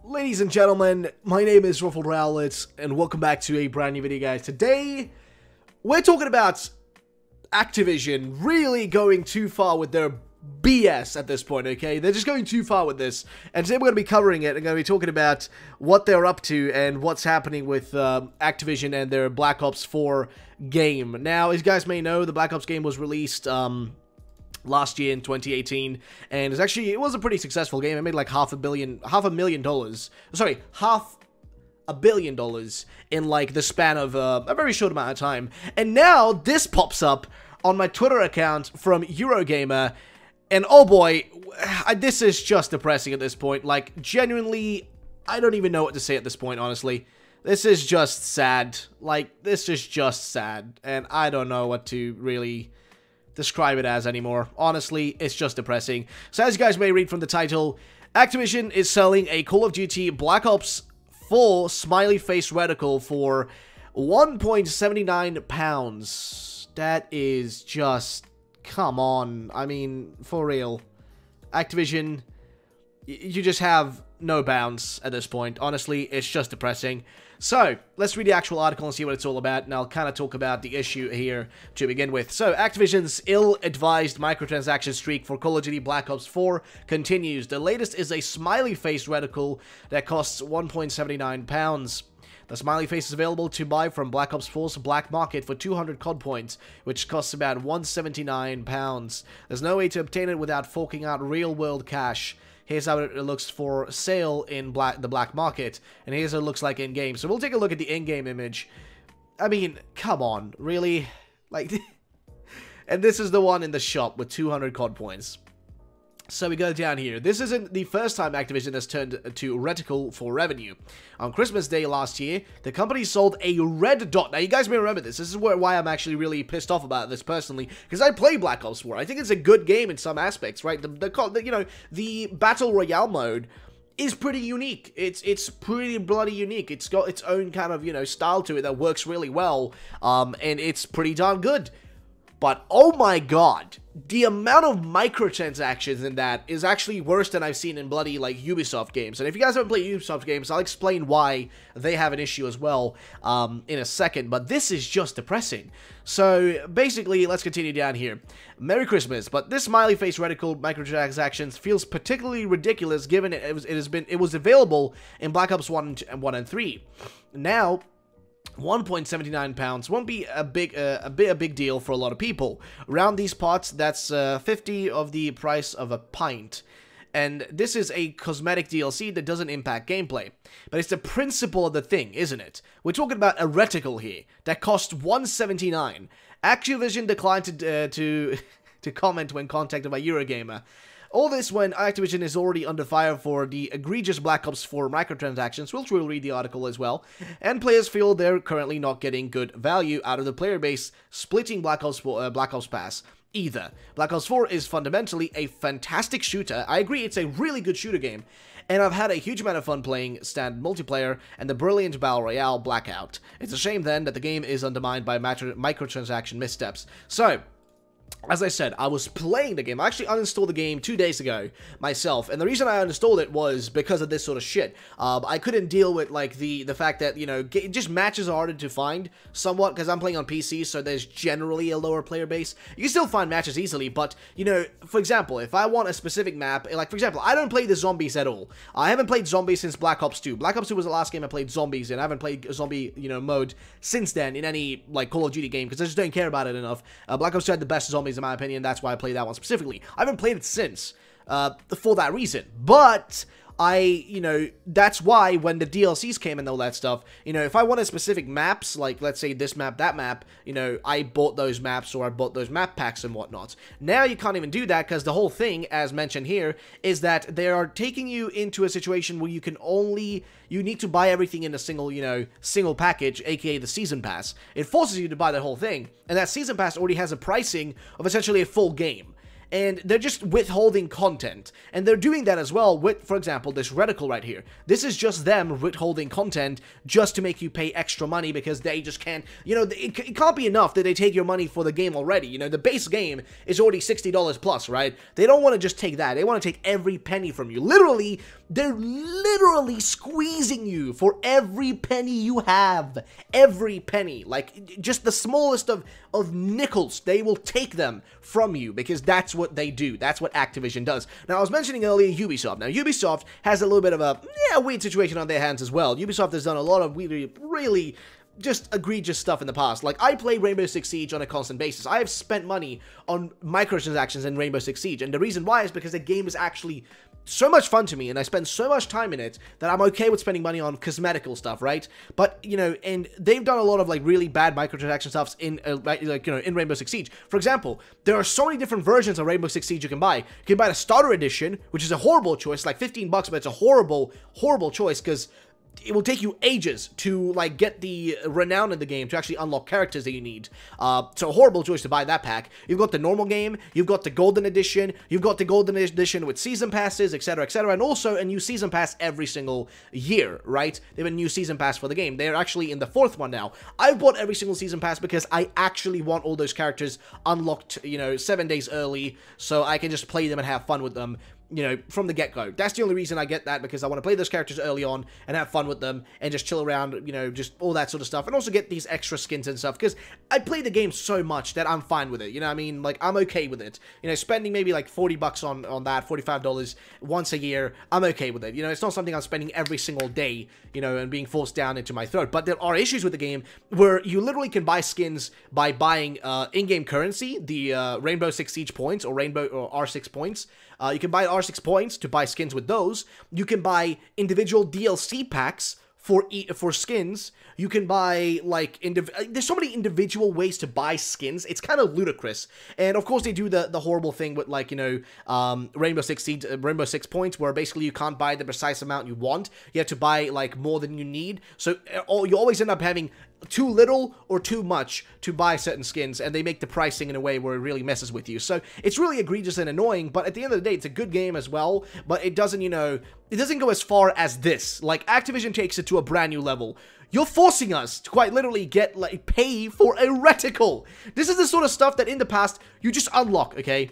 Ladies and gentlemen, my name is RuffledRowlit, and welcome back to a brand new video, guys. Today, we're talking about Activision really going too far with their BS at this point, okay? They're just going too far with this, and today we're going to be covering it, and going to be talking about what they're up to and what's happening with Activision and their Black Ops 4 game. Now, as you guys may know, the Black Ops game was released last year in 2018, and it was a pretty successful game. It made like half a billion dollars in like the span of a very short amount of time. And now this pops up on my Twitter account from Eurogamer, and oh boy, this is just depressing at this point. Like, genuinely, I don't even know what to say at this point, honestly. This is just sad. Like, this is just sad, and I don't know what to really describe it as anymore. Honestly, it's just depressing. So as you guys may read from the title, Activision is selling a Call of Duty Black Ops 4 smiley face reticle for £1.79. That is just, come on. I mean, for real. Activision, you just have no bounds at this point. Honestly, it's just depressing. So, let's read the actual article and see what it's all about, and I'll kind of talk about the issue here to begin with. So, Activision's ill-advised microtransaction streak for Call of Duty Black Ops 4 continues. The latest is a smiley face reticle that costs £1.79. The smiley face is available to buy from Black Ops 4's black market for 200 COD points, which costs about £179. There's no way to obtain it without forking out real-world cash. Here's how it looks for sale in the black market, and here's what it looks like in-game. So we'll take a look at the in-game image. I mean, come on, really? Like, and this is the one in the shop with 200 COD points. So we go down here. This isn't the first time Activision has turned to reticle for revenue. On Christmas Day last year, the company sold a red dot. Now, you guys may remember this. This is why I'm actually really pissed off about this personally, because I play Black Ops 4. I think it's a good game in some aspects, right? The Battle Royale mode is pretty unique. It's pretty bloody unique. It's got its own kind of, style to it that works really well, and it's pretty darn good. But, oh my god, the amount of microtransactions in that is actually worse than I've seen in bloody, like, Ubisoft games. And if you guys haven't played Ubisoft games, I'll explain why they have an issue as well in a second. But this is just depressing. So, basically, let's continue down here. Merry Christmas. But this smiley face reticle microtransactions feels particularly ridiculous given it was available in Black Ops 1 and 3. Now, £1.79 won't be a big deal for a lot of people. Around these parts, that's 50 of the price of a pint. And this is a cosmetic DLC that doesn't impact gameplay. But it's the principle of the thing, isn't it? We're talking about a reticle here that costs $1.79. Activision declined to comment when contacted by Eurogamer. All this when Activision is already under fire for the egregious Black Ops 4 microtransactions, which we'll read the article as well, and players feel they're currently not getting good value out of the player base splitting Black Ops Pass either. Black Ops 4 is fundamentally a fantastic shooter. I agree, it's a really good shooter game, and I've had a huge amount of fun playing standard multiplayer and the brilliant Battle Royale Blackout. It's a shame then that the game is undermined by microtransaction missteps. So, as I said, I was playing the game. I actually uninstalled the game 2 days ago myself, and the reason I uninstalled it was because of this sort of shit. I couldn't deal with, like, the fact that, just matches are harder to find somewhat, because I'm playing on PC, so there's generally a lower player base. You can still find matches easily, but, for example, if I want a specific map, like, for example, I don't play the zombies at all. I haven't played zombies since Black Ops 2. Black Ops 2 was the last game I played zombies in. I haven't played zombie, mode since then in any, like, Call of Duty game, because I just don't care about it enough. Black Ops 2 had the best zombies in my opinion. That's why I played that one specifically. I haven't played it since, for that reason. But that's why when the DLCs came and all that stuff, if I wanted specific maps, like, let's say this map, that map, I bought those maps or I bought those map packs and whatnot. Now you can't even do that because the whole thing, as mentioned here, is that they are taking you into a situation where you need to buy everything in a single package, aka the Season Pass. It forces you to buy the whole thing, and that Season Pass already has a pricing of essentially a full game. and they're just withholding content. And they're doing that as well with, for example, this reticle right here. This is just them withholding content just to make you pay extra money because they just can't, you know, it can't be enough that they take your money for the game already. You know, the base game is already $60 plus, right? They don't want to just take that. They want to take every penny from you. Literally, they're literally squeezing you for every penny you have. Every penny. Like, just the smallest of nickels, they will take them from you because that's what they do. That's what Activision does. Now, I was mentioning earlier Ubisoft. Now, Ubisoft has a little bit of a weird situation on their hands as well. Ubisoft has done a lot of really just egregious stuff in the past. Like, I play Rainbow Six Siege on a constant basis. I have spent money on microtransactions in Rainbow Six Siege, and the reason why is because the game is actually so much fun to me, and I spend so much time in it that I'm okay with spending money on cosmetical stuff, right? But, you know, and they've done a lot of, like, really bad microtransaction stuffs in, like, you know, in Rainbow Six Siege. For example, there are so many different versions of Rainbow Six Siege you can buy. You can buy the starter edition, which is a horrible choice, like $15, but it's a horrible choice, because it will take you ages to, like, get the renown in the game to actually unlock characters that you need. So a horrible choice to buy that pack. You've got the normal game, you've got the golden edition, you've got the golden edition with season passes, etc., and also a new season pass every single year, right? They have a new season pass for the game. They're actually in the 4th one now. I've bought every single season pass because I actually want all those characters unlocked, you know, 7 days early, so I can just play them and have fun with them, you know, from the get-go. That's the only reason I get that, because I want to play those characters early on and have fun with them and just chill around, you know, just all that sort of stuff, and also get these extra skins and stuff, because I play the game so much that I'm fine with it, you know what I mean? Like, I'm okay with it. You know, spending maybe like $40 on that, $45 once a year, I'm okay with it. You know, it's not something I'm spending every single day, you know, and being forced down into my throat. But there are issues with the game where you literally can buy skins by buying in-game currency, the Rainbow Six Siege points, or R6 points. You can buy R6 points to buy skins with those. You can buy individual DLC packs for skins. You can buy, like, there's so many individual ways to buy skins. It's kind of ludicrous. And of course they do the horrible thing with, like, you know, Rainbow Six Siege, Rainbow Six points, where basically you can't buy the precise amount you want. You have to buy, like, more than you need. So you always end up having too little or too much to buy certain skins, and they make the pricing in a way where it really messes with you. So it's really egregious and annoying, but at the end of the day, it's a good game as well, but it doesn't, you know, it doesn't go as far as this. Like, Activision takes it to a brand new level. You're forcing us to quite literally get, like, pay for a reticle. This is the sort of stuff that in the past, you just unlock, okay?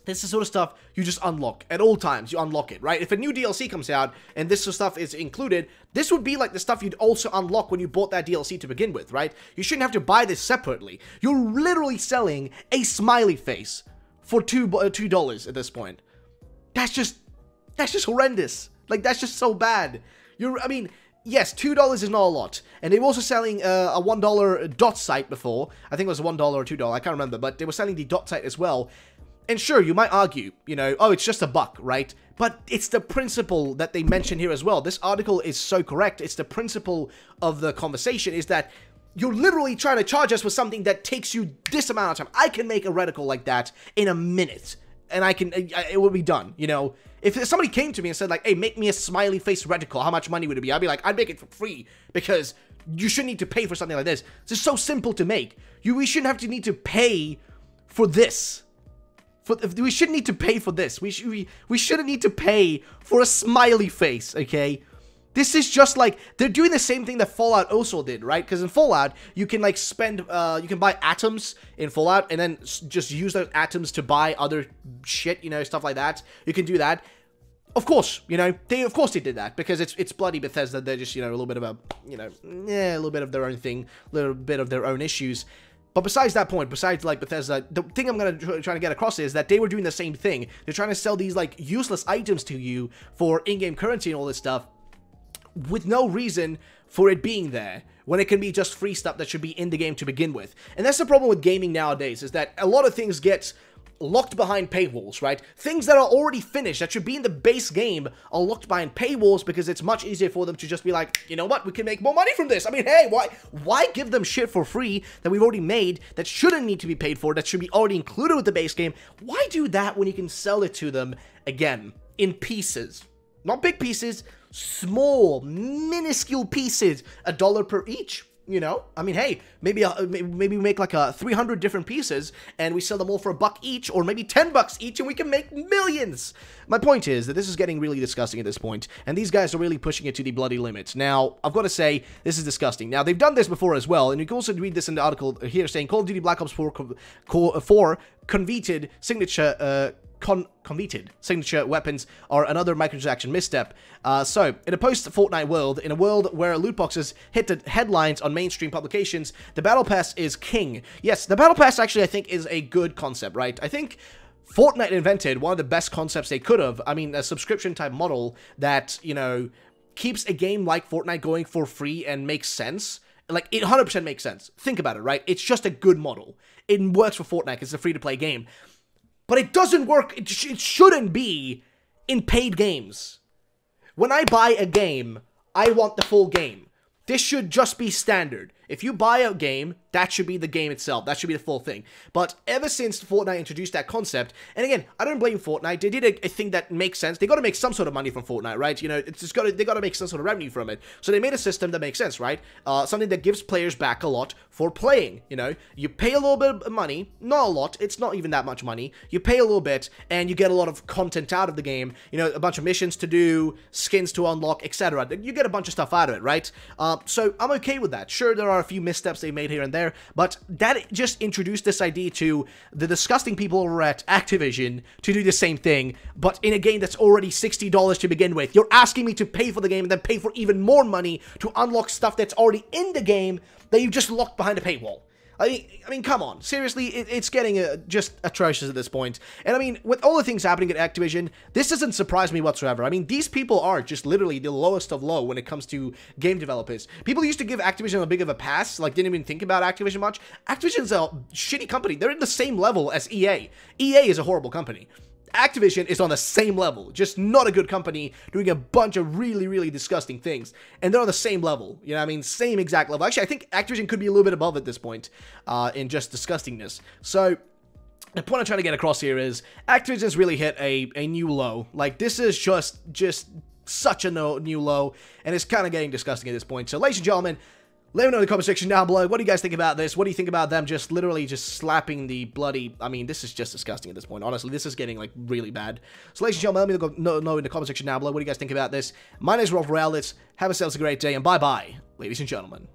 This is the sort of stuff you just unlock. At all times, you unlock it, right? If a new DLC comes out and this sort of stuff is included, this would be like the stuff you'd also unlock when you bought that DLC to begin with, right? You shouldn't have to buy this separately. You're literally selling a smiley face for $2 at this point. That's just horrendous. Like, that's just so bad. I mean, yes, $2 is not a lot. And they were also selling a $1 dot site before. I think it was $1 or $2, I can't remember, but they were selling the dot site as well. And sure, you might argue, you know, oh, it's just $1, right? But it's the principle that they mention here as well. This article is so correct. It's the principle of the conversation is that you're literally trying to charge us for something that takes you this amount of time. I can make a reticle like that in a minute, and it will be done, you know? If somebody came to me and said, like, hey, make me a smiley face reticle, how much money would it be? I'd be like, I'd make it for free, because you shouldn't need to pay for something like this. It's just so simple to make. We shouldn't have to need to pay for this. We shouldn't need to pay for this. We shouldn't need to pay for a smiley face, okay? This is just like, they're doing the same thing that Fallout also did, right? Because in Fallout, you can, like, you can buy atoms in Fallout, and then just use those atoms to buy other shit, you know, stuff like that. You can do that. Of course, you know, of course they did that, because it's bloody Bethesda. They're just, you know, a little bit of a, you know, a little bit of their own thing, a little bit of their own issues. But besides that point, besides, like, Bethesda, the thing I'm going to try to get across is that they were doing the same thing. They're trying to sell these, like, useless items to you for in-game currency and all this stuff with no reason for it being there, when it can be just free stuff that should be in the game to begin with. And that's the problem with gaming nowadays, is that a lot of things get locked behind paywalls, right? Things that are already finished, that should be in the base game, are locked behind paywalls because it's much easier for them to just be like, you know what, we can make more money from this. I mean, hey, why give them shit for free that we've already made, that shouldn't need to be paid for, that should be already included with the base game? Why do that when you can sell it to them, again, in pieces? Not big pieces, small, minuscule pieces, $1 per each. You know, I mean, hey, maybe we make like 300 different pieces and we sell them all for $1 each, or maybe $10 each, and we can make millions. My point is that this is getting really disgusting at this point, and these guys are really pushing it to the bloody limit. Now, I've got to say, this is disgusting. Now, they've done this before as well, and you can also read this in the article here saying Call of Duty Black Ops 4 converted signature converted signature weapons are another microtransaction misstep. So, in a post-Fortnite world, in a world where loot boxes hit the headlines on mainstream publications, the Battle Pass is king. Yes, the Battle Pass actually, I think, is a good concept, right? I think Fortnite invented one of the best concepts they could have. I mean, a subscription-type model that, you know, keeps a game like Fortnite going for free and makes sense. Like, it 100% makes sense. Think about it, right? It's just a good model. It works for Fortnite. It's a free-to-play game. But it doesn't work, it shouldn't be in paid games. When I buy a game, I want the full game. This should just be standard. If you buy a game, that should be the game itself. That should be the full thing. But ever since Fortnite introduced that concept, and again, I don't blame Fortnite. They did a thing that makes sense. They got to make some sort of money from Fortnite, right? You know, they got to make some sort of revenue from it. So they made a system that makes sense, right? Something that gives players back a lot for playing. You know, you pay a little bit of money, not a lot. It's not even that much money. You pay a little bit, and you get a lot of content out of the game. You know, a bunch of missions to do, skins to unlock, etc. You get a bunch of stuff out of it, right? So I'm okay with that. Sure, there are a few missteps they made here and there, but that just introduced this idea to the disgusting people over at Activision to do the same thing, but in a game that's already $60 to begin with. You're asking me to pay for the game and then pay for even more money to unlock stuff that's already in the game that you just locked behind a paywall. I mean, come on. Seriously, it's getting just atrocious at this point. And I mean, with all the things happening at Activision, this doesn't surprise me whatsoever. I mean, these people are just literally the lowest of low when it comes to game developers. People used to give Activision a big of a pass, like didn't even think about Activision much. Activision's a shitty company. They're in the same level as EA. EA is a horrible company. Activision is on the same level, just not a good company, doing a bunch of really, really disgusting things, and they're on the same level, you know what I mean, same exact level. Actually, I think Activision could be a little bit above at this point, in just disgustingness. So, the point I'm trying to get across here is, Activision's really hit a new low. Like, this is just such a new low, and it's kind of getting disgusting at this point. So, ladies and gentlemen, let me know in the comment section down below. What do you guys think about this? What do you think about them just literally just slapping the bloody... I mean, this is just disgusting at this point. Honestly, this is getting, like, really bad. So, ladies and gentlemen, let me know in the comment section down below. What do you guys think about this? My name is RuffledRowlit. Have yourselves a great day, and bye-bye, ladies and gentlemen.